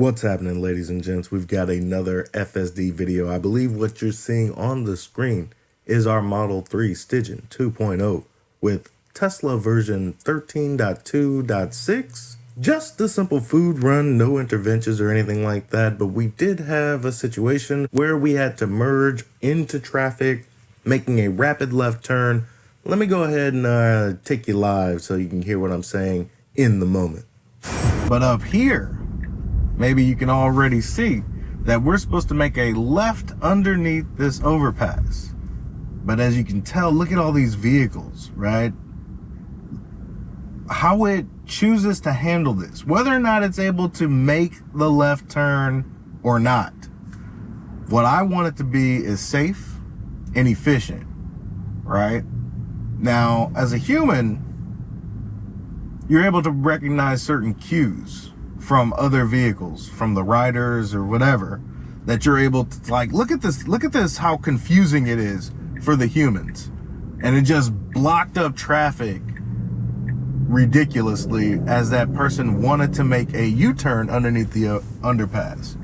What's happening, ladies and gents? We've got another FSD video. I believe what you're seeing on the screen is our Model 3 Stygian 2.0 with Tesla version 13.2.6. Just a simple food run, no interventions or anything like that, but we did have a situation where we had to merge into traffic, making a rapid left turn. Let me go ahead and take you live so you can hear what I'm saying in the moment. But up here, maybe you can already see that we're supposed to make a left underneath this overpass. But as you can tell, look at all these vehicles, right? How it chooses to handle this, whether or not it's able to make the left turn or not. What I want it to be is safe and efficient, right? Now, as a human, you're able to recognize certain cues from other vehicles, from the riders or whatever, that you're able to, like, look at this, how confusing it is for the humans. And it just blocked up traffic ridiculously as that person wanted to make a U-turn underneath the underpass.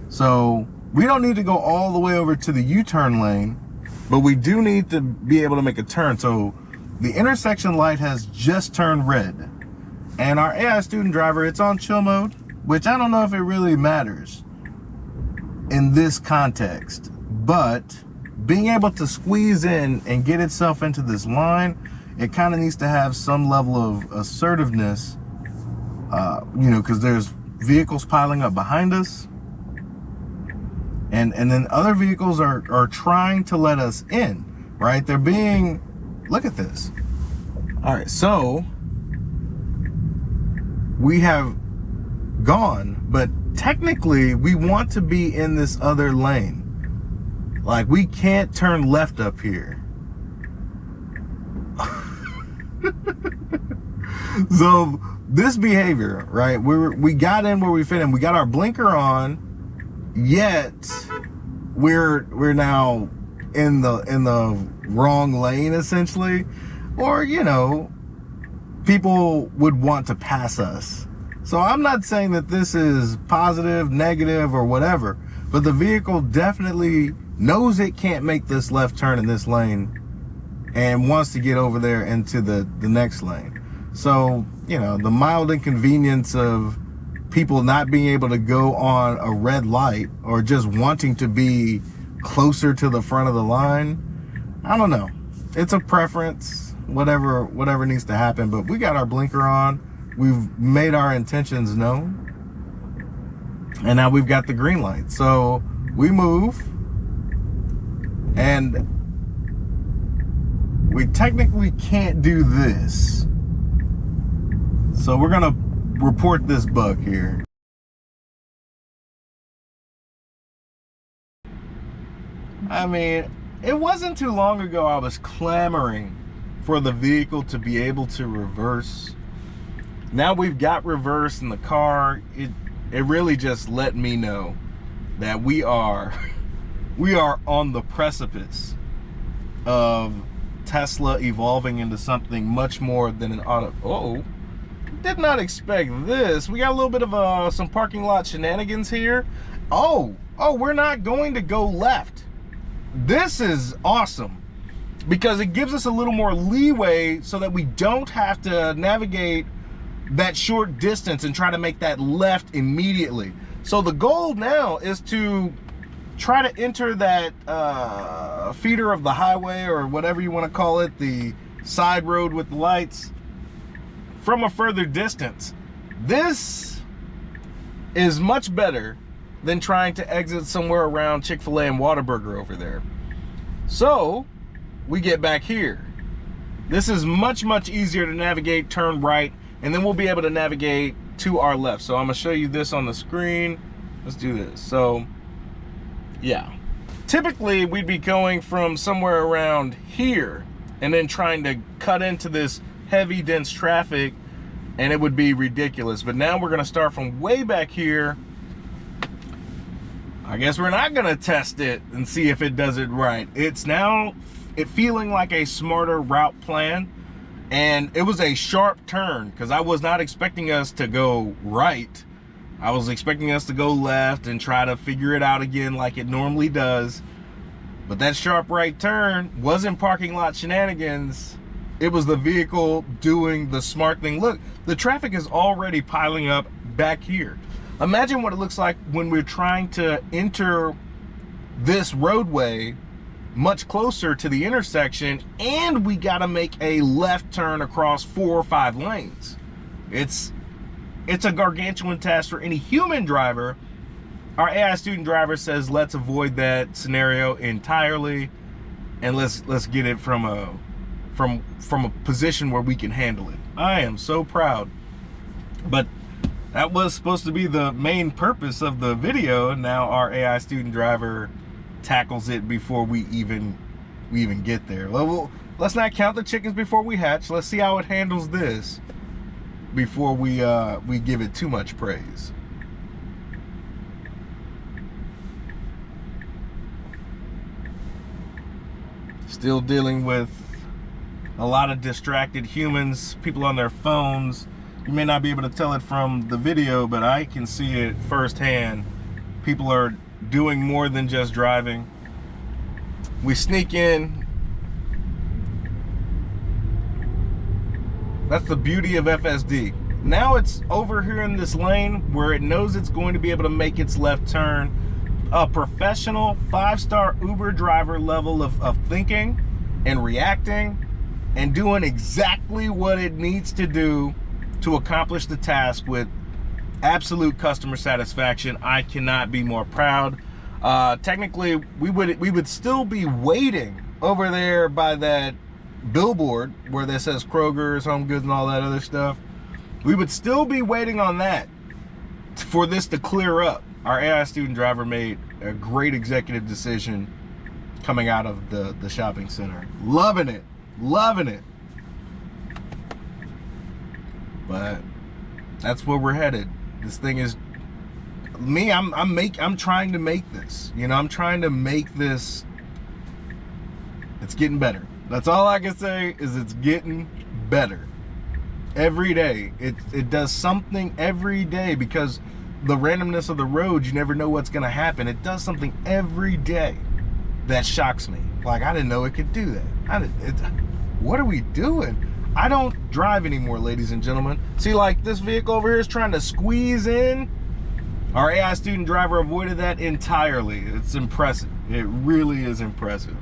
So we don't need to go all the way over to the U-turn lane, but we do need to be able to make a turn. So the intersection light has just turned red. And our AI student driver, it's on chill mode, which I don't know if it really matters in this context, but being able to squeeze in and get itself into this line, it kind of needs to have some level of assertiveness, because there's vehicles piling up behind us. And then other vehicles are trying to let us in, right? They're being, look at this. All right, so we have gone, but technically we want to be in this other lane. Like, we can't turn left up here. So this behavior, right? We got in where we fit in. We got our blinker on, yet we're now in the wrong lane essentially, or people would want to pass us. So I'm not saying that this is positive, negative, or whatever, but the vehicle definitely knows it can't make this left turn in this lane and wants to get over there into the next lane. So, the mild inconvenience of people not being able to go on a red light or just wanting to be closer to the front of the line, I don't know. It's a preference. Whatever needs to happen, but we got our blinker on, we've made our intentions known, and now we've got the green light. So we move, and we technically can't do this, so we're gonna report this bug here. I mean, it wasn't too long ago I was clamoring for the vehicle to be able to reverse. Now we've got reverse in the car. It really just let me know that we are on the precipice of Tesla evolving into something much more than an auto. Oh, did not expect this. We got a little bit of some parking lot shenanigans here. Oh, we're not going to go left. This is awesome, because it gives us a little more leeway so that we don't have to navigate that short distance and try to make that left immediately. So the goal now is to try to enter that feeder of the highway, or whatever you want to call it, the side road with the lights, from a further distance. This is much better than trying to exit somewhere around Chick-fil-A and Whataburger over there. So we get back here. This is much easier to navigate, turn right, and then we'll be able to navigate to our left. So I'm gonna show you this on the screen. Let's do this. So yeah, typically we'd be going from somewhere around here and then trying to cut into this heavy dense traffic, and it would be ridiculous. But now we're gonna start from way back here. I guess we're not gonna test it and see if it does it right. It's now feeling like a smarter route plan, and it was a sharp turn because I was not expecting us to go right. I was expecting us to go left and try to figure it out again like it normally does. But that sharp right turn wasn't parking lot shenanigans. It was the vehicle doing the smart thing. Look, the traffic is already piling up back here. Imagine what it looks like when we're trying to enter this roadway much closer to the intersection, and we got to make a left turn across 4 or 5 lanes. It's a gargantuan task for any human driver. Our AI student driver says let's avoid that scenario entirely, and let's get it from a position where we can handle it. I am so proud. But that was supposed to be the main purpose of the video. Now our AI student driver tackles it before we even get there. Well, let's not count the chickens before we hatch. Let's see how it handles this before we give it too much praise. Still dealing with a lot of distracted humans, people on their phones. You may not be able to tell it from the video, but I can see it firsthand. People are doing more than just driving. We sneak in. That's the beauty of FSD. Now it's over here in this lane where it knows it's going to be able to make its left turn. A professional 5-star Uber driver level of thinking and reacting and doing exactly what it needs to do to accomplish the task with absolute customer satisfaction. I cannot be more proud. Technically, we would still be waiting over there by that billboard where that says Kroger's, Home Goods, and all that other stuff. We would still be waiting on that for this to clear up. Our AI student driver made a great executive decision coming out of the shopping center. Loving it. Loving it. But that's where we're headed. This thing is me. I'm trying to make this. You know, I'm trying to make this. It's getting better. That's all I can say is it's getting better. Every day. It does something every day because the randomness of the road, you never know what's going to happen. It does something every day that shocks me. Like, I didn't know it could do that. What are we doing? I don't drive anymore, ladies and gentlemen. See, like this vehicle over here is trying to squeeze in. Our AI student driver avoided that entirely. It's impressive. It really is impressive.